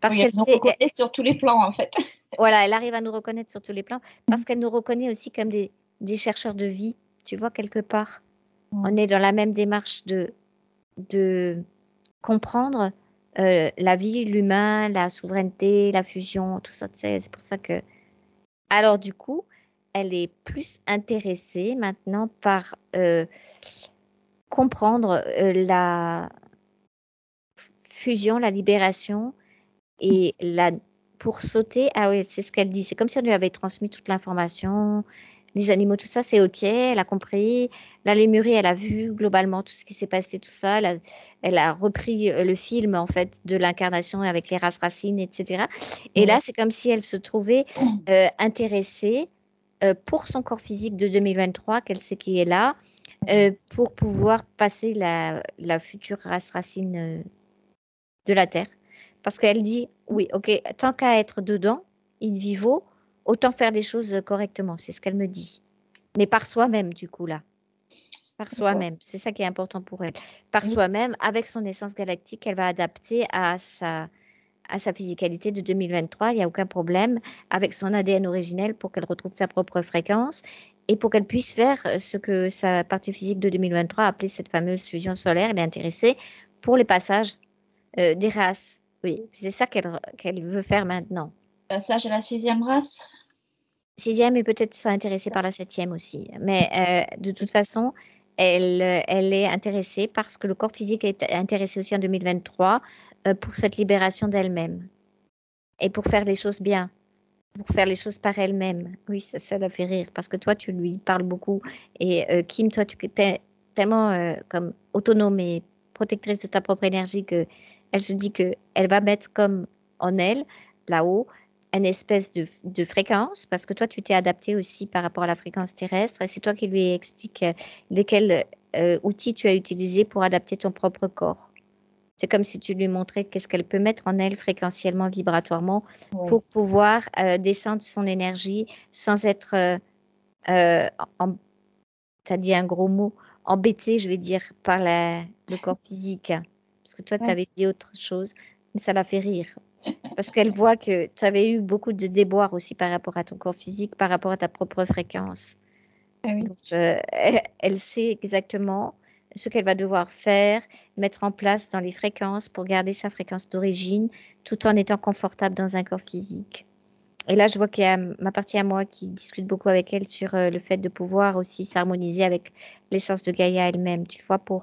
Parce elle qu'elle nous sait, reconnaît sur tous les plans, en fait. voilà, elle arrive à nous reconnaître sur tous les plans parce qu'elle nous reconnaît aussi comme des chercheurs de vie. Tu vois, quelque part. On Mmh. est dans la même démarche de comprendre la vie, l'humain, la souveraineté, la fusion, tout ça, tu sais, c'est pour ça que... Alors du coup, elle est plus intéressée maintenant par comprendre la fusion, la libération et pour sauter, ah oui, c'est ce qu'elle dit, c'est comme si on lui avait transmis toute l'information, les animaux, tout ça, c'est OK, elle a compris. La Lémurie, elle a vu globalement tout ce qui s'est passé, tout ça. Elle a repris le film, en fait, de l'incarnation avec les races racines, etc. Et Oui. là, c'est comme si elle se trouvait intéressée pour son corps physique de 2023, qu'elle sait qui est là, pour pouvoir passer la future race racine de la Terre. Parce qu'elle dit, oui, ok, tant qu'à être dedans, in vivo, autant faire les choses correctement. C'est ce qu'elle me dit. Mais par soi-même, du coup, là. Par D'accord. soi-même. C'est ça qui est important pour elle. Par Oui, soi-même, avec son essence galactique, elle va adapter à sa physicalité de 2023. Il n'y a aucun problème. Avec son ADN originel pour qu'elle retrouve sa propre fréquence et pour qu'elle puisse faire ce que sa partie physique de 2023 a appelé cette fameuse fusion solaire. Elle est intéressée pour les passages des races, oui, c'est ça qu'elle veut faire maintenant. passage à la 6e race. Sixième et peut-être s'intéresser par la septième aussi. Mais de toute façon, elle est intéressée parce que le corps physique est intéressé aussi en 2023 pour cette libération d'elle-même et pour faire les choses bien, pour faire les choses par elle-même. Oui, ça la fait rire parce que toi, tu lui parles beaucoup. Et Kim, toi, tu es tellement comme autonome et protectrice de ta propre énergie que elle se dit que elle va mettre comme en elle, là-haut, une espèce de fréquence parce que toi, tu t'es adapté aussi par rapport à la fréquence terrestre et c'est toi qui lui expliques lesquels outils tu as utilisés pour adapter ton propre corps. C'est comme si tu lui montrais qu'est-ce qu'elle peut mettre en elle fréquentiellement, vibratoirement, Oui. pour pouvoir descendre son énergie sans être, euh, en, t'as dit un gros mot, embêtée, je vais dire, par le corps physique. Parce que toi, tu Ouais. avais dit autre chose, mais ça la fait rire. Parce qu'elle voit que tu avais eu beaucoup de déboires aussi par rapport à ton corps physique, par rapport à ta propre fréquence. Ah oui. Donc, elle sait exactement ce qu'elle va devoir faire, mettre en place dans les fréquences pour garder sa fréquence d'origine, tout en étant confortable dans un corps physique. Et là, je vois qu'il y a ma partie à moi qui discute beaucoup avec elle sur le fait de pouvoir aussi s'harmoniser avec l'essence de Gaïa elle-même, tu vois, pour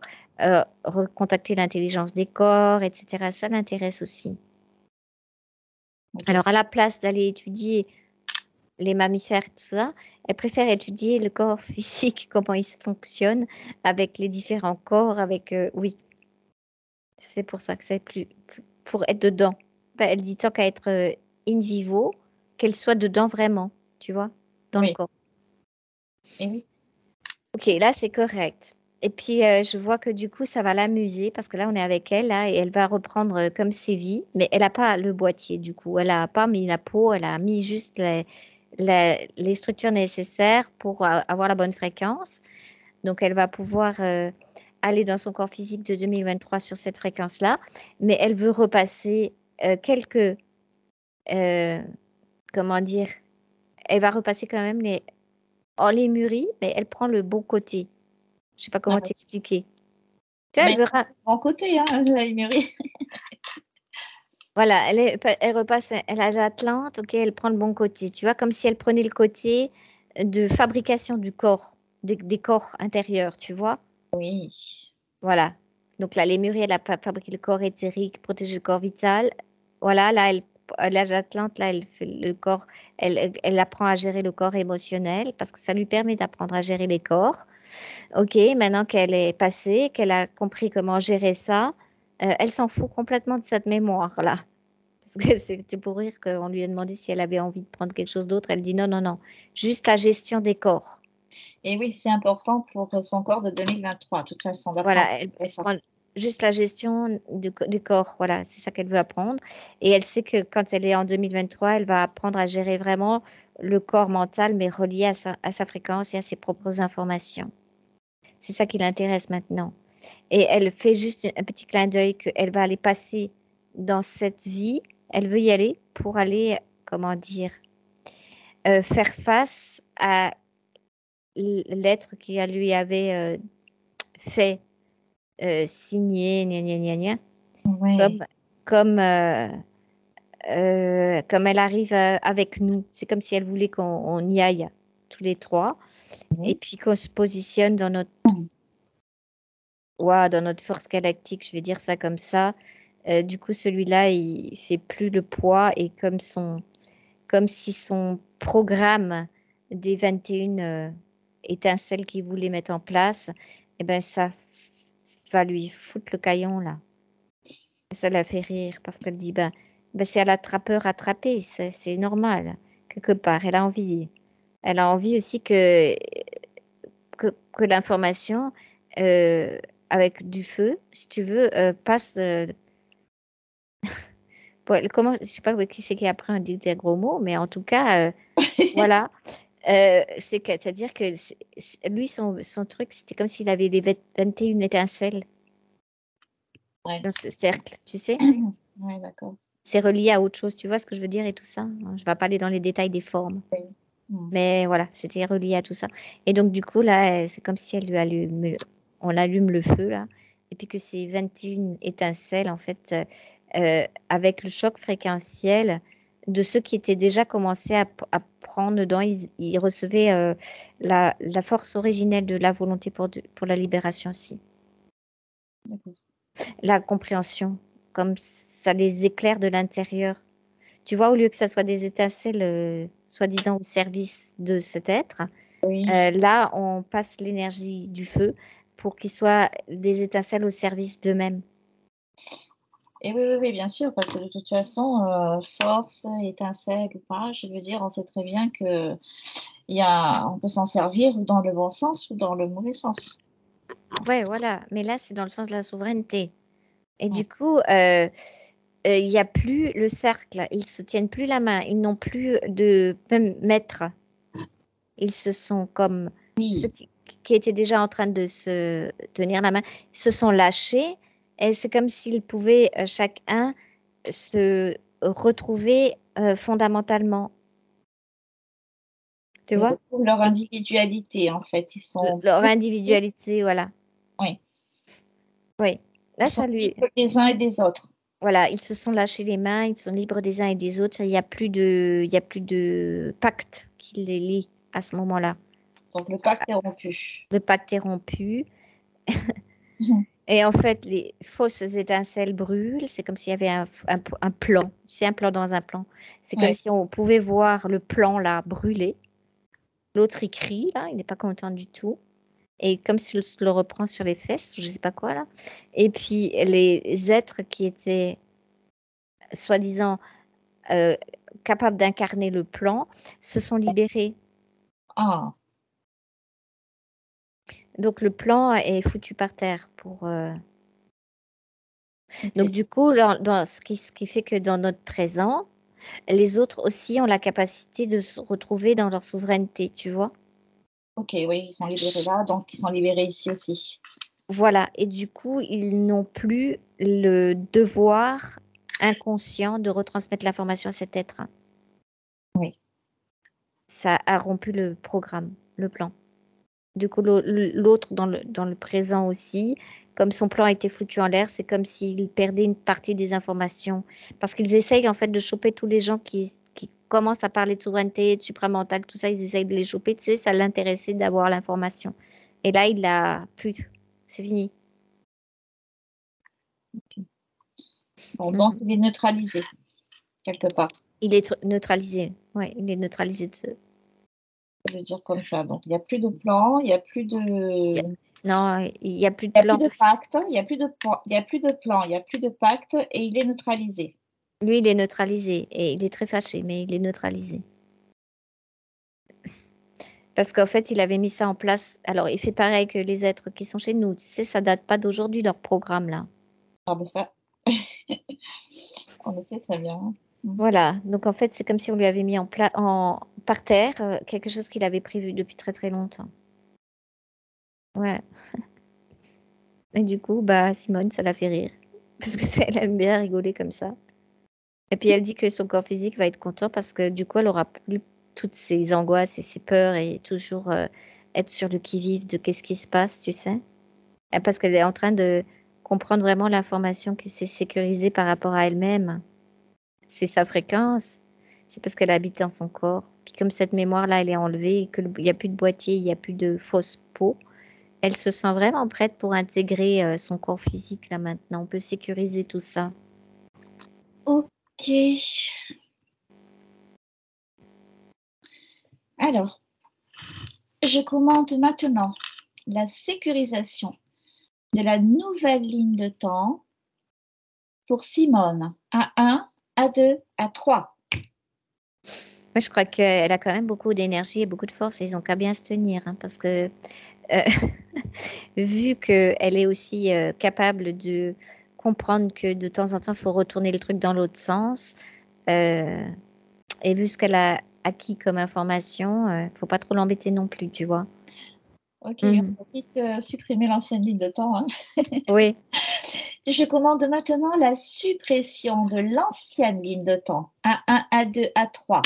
recontacter l'intelligence des corps, etc. Ça l'intéresse aussi. OK. Alors, à la place d'aller étudier les mammifères et tout ça, elle préfère étudier le corps physique, comment il fonctionne avec les différents corps, avec oui, c'est pour ça que c'est pour être dedans. Ben, elle dit tant qu'à être in vivo, qu'elle soit dedans vraiment, tu vois, dans le Oui. corps. Et oui. Ok, là c'est correct. Et puis, je vois que du coup, ça va l'amuser parce que là, on est avec elle là, et elle va reprendre comme ses vies, mais elle n'a pas le boîtier du coup. Elle n'a pas mis la peau, elle a mis juste les structures nécessaires pour avoir la bonne fréquence. Donc, elle va pouvoir aller dans son corps physique de 2023 sur cette fréquence-là, mais elle veut repasser quelques, euh, comment dire, elle va repasser quand même les mûrit, mais elle prend le bon côté. Je sais pas Ah comment oui. t'expliquer. Tu vois, Mais elle verra. bon côté, hein, la mûrie. Voilà, elle repasse, elle a l'Atlante, ok, elle prend le bon côté. Tu vois, comme si elle prenait le côté de fabrication du corps, des corps intérieurs, tu vois. Oui. Voilà. Donc là, les mûries, elle a fabriqué le corps éthérique, protégé le corps vital. Voilà, là, l'âge d'Atlante, là, elle fait le corps, elle apprend à gérer le corps émotionnel parce que ça lui permet d'apprendre à gérer les corps. Ok, maintenant qu'elle est passée, qu'elle a compris comment gérer ça, elle s'en fout complètement de cette mémoire-là. Parce que c'est pour rire qu'on lui a demandé si elle avait envie de prendre quelque chose d'autre. Elle dit non, non, non. Juste la gestion des corps. Et oui, c'est important pour son corps de 2023, de toute façon, d'apprendre Voilà, elle à gérer ça. prend juste la gestion des corps. Voilà, c'est ça qu'elle veut apprendre. Et elle sait que quand elle est en 2023, elle va apprendre à gérer vraiment le corps mental, mais relié à sa fréquence et à ses propres informations. C'est ça qui l'intéresse maintenant. Et elle fait juste un petit clin d'œil qu'elle va aller passer dans cette vie. Elle veut y aller pour aller, comment dire, faire face à l'être qui lui avait fait signer, gna, gna, gna, gna, comme, Oui. comme elle arrive avec nous. C'est comme si elle voulait qu'on y aille tous les trois et Oui. puis qu'on se positionne dans notre, ouah, dans notre force galactique, je vais dire ça comme ça. Du coup, celui-là, il fait plus le poids et comme si son programme des 21 étincelles qu'il voulait mettre en place, eh ben, ça va lui foutre le caillon là. Ça la fait rire parce qu'elle dit, ben c'est à l'attrapeur attrapé, c'est normal, quelque part. Elle a envie. Elle a envie aussi que l'information avec du feu, si tu veux, passe. Comment, je sais pas qui c'est qui après on dit des gros mots, mais en tout cas, voilà. C'est-à-dire que lui, son truc, c'était comme s'il avait les 21 étincelles Ouais. dans ce cercle, tu sais. Ouais, d'accord. C'est relié à autre chose, tu vois ce que je veux dire et tout ça. Je ne vais pas aller dans les détails des formes. Oui. Mm. Mais voilà, c'était relié à tout ça. Et donc, du coup, là, c'est comme si elle lui allume, on allume le feu, là. Et puis que ces 21 étincelles, en fait, avec le choc fréquentiel de ceux qui étaient déjà commencés à prendre dedans, ils recevaient la force originelle de la volonté pour la libération aussi. D'accord. La compréhension, comme ça les éclaire de l'intérieur. Tu vois, au lieu que ça soit des étincelles, soi-disant au service de cet être, Oui. là, on passe l'énergie du feu pour qu'ils soient des étincelles au service d'eux-mêmes. Et oui, oui, oui, bien sûr, parce que de toute façon, force, étincelle ou pas, je veux dire, on sait très bien que on peut s'en servir ou dans le bon sens ou dans le mauvais sens. Ouais, voilà. Mais là, c'est dans le sens de la souveraineté. Et Mm. du coup, il n'y a plus le cercle. Ils se tiennent plus la main. Ils n'ont plus de même maître. Ils se sont comme ceux Oui. qui étaient déjà en train de se tenir la main, se sont lâchés. Et c'est comme s'ils pouvaient chacun se retrouver fondamentalement. Tu Ils vois? retrouvent leur Et individualité, en fait. Ils sont leur plus libres, individualité, voilà. oui, Oui. ils Là, sont ça lui. libres des uns et des autres. Voilà, ils se sont lâchés les mains, ils sont libres des uns et des autres. Il y a plus de pacte qui les lie à ce moment-là. Donc le pacte est rompu. Le pacte est rompu. Mhm. Et en fait, les fausses étincelles brûlent. C'est comme s'il y avait un plan. C'est un plan dans un plan. C'est comme Ouais. si on pouvait voir le plan là brûler. L'autre, il crie, là, il n'est pas content du tout. Et comme s'il se le reprend sur les fesses, je ne sais pas quoi là. Et puis les êtres qui étaient soi-disant euh, capables d'incarner le plan se sont libérés. Ah, Donc le plan est foutu par terre pour. Donc Ok, du coup, ce qui fait que dans notre présent, les autres aussi ont la capacité de se retrouver dans leur souveraineté, tu vois? ok, oui, ils sont libérés là, donc ils sont libérés ici aussi. Voilà, et du coup, ils n'ont plus le devoir inconscient de retransmettre l'information à cet être. Oui, Ça a rompu le programme, le plan. Du coup, l'autre dans le présent aussi, comme son plan a été foutu en l'air, c'est comme s'il perdait une partie des informations. Parce qu'ils essayent en fait de choper tous les gens qui commencent à parler de souveraineté, de supramental, tout ça, ils essayent de les choper, tu sais, ça l'intéressait d'avoir l'information. Et là, il l'a plus. C'est fini. bon, donc Mhm. il est neutralisé quelque part. Il est neutralisé. Ouais, il est neutralisé de ce. Je veux dire comme ça. Donc il n'y a plus de plan, il n'y a plus y a- de, Non, il n'y a plus de il y a plus plan. de pacte, il n'y a plus de, il y a plus de plan, il n'y a plus de pacte et il est neutralisé. Lui, il est neutralisé et il est très fâché, mais il est neutralisé. Parce qu'en fait, il avait mis ça en place. Alors, il fait pareil que les êtres qui sont chez nous. Tu sais, ça date pas d'aujourd'hui, leur programme, là. Ah ben ça, on le sait très bien. Mm. Voilà. Donc, en fait, c'est comme si on lui avait mis par terre quelque chose qu'il avait prévu depuis très, très longtemps. Ouais. Et du coup, bah, Simone, ça l'a fait rire. Parce que elle aime bien rigoler comme ça. Et puis, elle dit que son corps physique va être content parce que du coup, elle aura plus toutes ses angoisses et ses peurs et toujours être sur le qui-vive de qu'est-ce qui se passe, tu sais. Parce qu'elle est en train de comprendre vraiment l'information que c'est sécurisé par rapport à elle-même. C'est sa fréquence. C'est parce qu'elle habite dans son corps. Puis comme cette mémoire-là, elle est enlevée et qu'il n'y a plus de boîtier, il n'y a plus de fausse peau, elle se sent vraiment prête pour intégrer son corps physique là maintenant. On peut sécuriser tout ça. Ok. Alors, je commande maintenant la sécurisation de la nouvelle ligne de temps pour Simone. A1, A2, A3. Moi, je crois qu'elle a quand même beaucoup d'énergie et beaucoup de force et ils ont qu'à bien se tenir, hein, parce que euh, vu qu'elle est aussi capable de comprendre que de temps en temps, il faut retourner le truc dans l'autre sens, euh, et vu ce qu'elle a acquis comme information, faut pas trop l'embêter non plus, tu vois. Ok, Mhm. on va vite supprimer l'ancienne ligne de temps, hein. Oui, Je commande maintenant la suppression de l'ancienne ligne de temps. A1, A2, A3.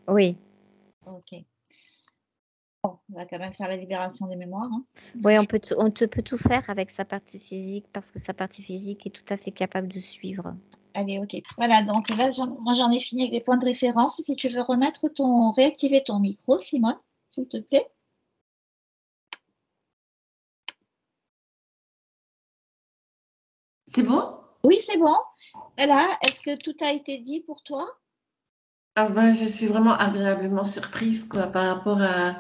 oui, Ok. On va quand même faire la libération des mémoires, hein. oui, on te peut tout faire avec sa partie physique parce que sa partie physique est tout à fait capable de suivre. Allez, ok. Voilà, donc là, moi j'en ai fini avec les points de référence. Si tu veux réactiver ton micro, Simone, s'il te plaît. C'est bon? Oui, c'est bon. Voilà, est-ce que tout a été dit pour toi? Ah ben, je suis vraiment agréablement surprise quoi, par rapport à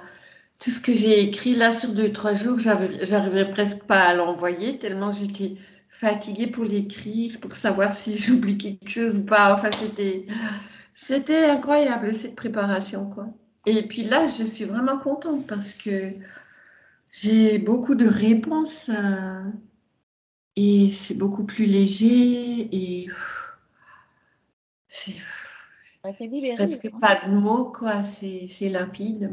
tout ce que j'ai écrit là sur 2, 3 jours. J'arriverai presque pas à l'envoyer tellement j'étais fatiguée pour l'écrire, pour savoir si j'oublie quelque chose ou pas. Enfin, c'était incroyable cette préparation quoi. Et puis là, je suis vraiment contente parce que j'ai beaucoup de réponses et c'est beaucoup plus léger et c'est Ça a été libéré, presque hein. pas de mots, quoi. C'est limpide.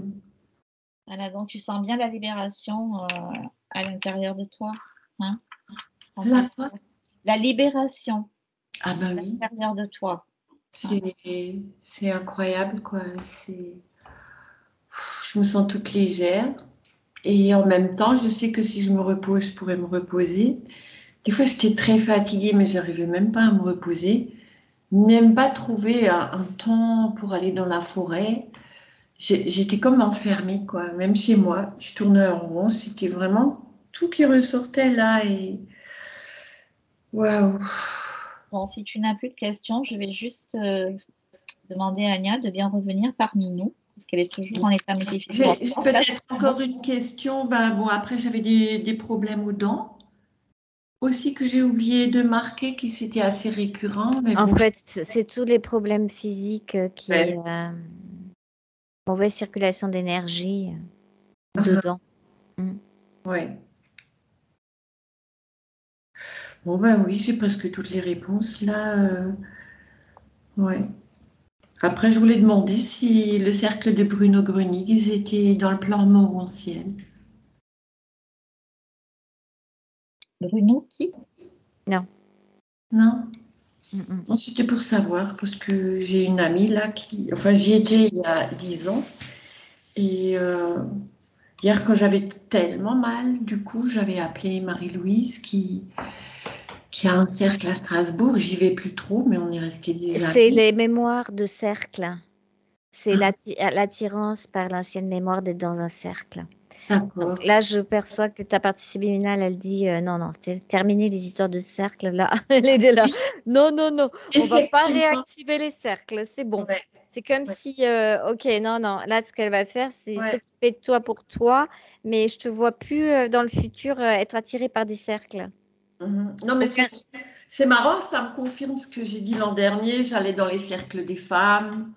Voilà, donc tu sens bien la libération à l'intérieur de toi, hein? La Sentir quoi? la libération Ah bah à oui, l'intérieur de toi, hein. c'est incroyable, quoi. Je me sens toute légère. Et en même temps, je sais que si je me repose, je pourrais me reposer. Des fois, j'étais très fatiguée, mais j'arrivais même pas à me reposer. Même pas trouver un temps pour aller dans la forêt. J'étais comme enfermée, quoi. Même chez moi, je tournais en rond. C'était vraiment tout qui ressortait là. Et waouh! Bon, si tu n'as plus de questions, je vais juste demander à Anya de bien revenir parmi nous, parce qu'elle est toujours en état J'ai multificateur. Là, peut-être encore une question. Ben, bon, après, j'avais des problèmes aux dents aussi que j'ai oublié de marquer, qui c'était assez récurrent. Mais En bon, fait, c'est tous les problèmes physiques qui ouais. mauvaise circulation d'énergie. dedans. Mm. Ouais. Bon, ben oui, j'ai presque toutes les réponses là. Ouais. Après, je voulais demander si le cercle de Bruno Gröning, ils étaient dans le plan morantiel. Bruno, qui? Non. Non? Mm, mm. Bon, c'était pour savoir, parce que j'ai une amie là qui. Enfin, j'y étais il y a 10 ans. Et hier, quand j'avais tellement mal, du coup, j'avais appelé Marie-Louise qui a un cercle à Strasbourg. J'y vais plus trop, mais on est resté des C'est amis. les mémoires de cercle. C'est l'attirance par l'ancienne mémoire d'être dans un cercle. Donc D'accord. là, je perçois que ta partie subliminale, elle dit non, non, c'est terminé les histoires de cercle là. Elle est là. Oui, Non, non, non, on va pas effectivement. réactiver les cercles, c'est bon. Ouais, C'est comme ouais, si, ok, non, non, là, ce qu'elle va faire, c'est ouais. s'occuper de toi pour toi, mais je te vois plus dans le futur être attirée par des cercles. Mhm. Non, mais Aucun. c'est marrant, ça me confirme ce que j'ai dit l'an dernier. J'allais dans les cercles des femmes.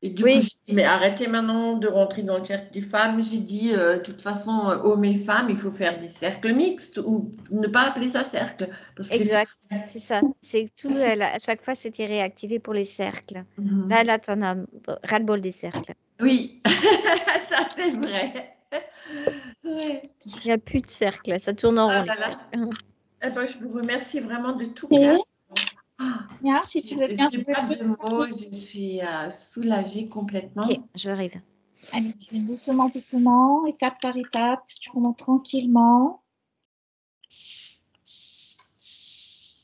Et du coup, Oui, j'ai dit, mais arrêtez maintenant de rentrer dans le cercle des femmes. J'ai dit, de toute façon, hommes et femmes, il faut faire des cercles mixtes ou ne pas appeler ça cercle. Parce que c'est... exact, c'est ça. C'est tout, à chaque fois, c'était réactivé pour les cercles. Mhm. Là, t'en as ras-le-bol des cercles. Oui, ça c'est vrai. Ouais. Il n'y a plus de cercle, ça tourne en rond, Ah les là cercles. là. Eh ben, je vous remercie vraiment de tout cœur. Ok, Ah, bien, si tu veux bien j'ai pas relever de ta mots, main. je suis soulagée Ok, complètement. j'arrive. Allez, doucement, doucement, étape par étape, tu remontes tranquillement.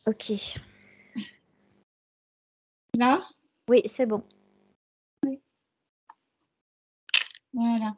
Ok. Là, Oui, c'est bon. voilà.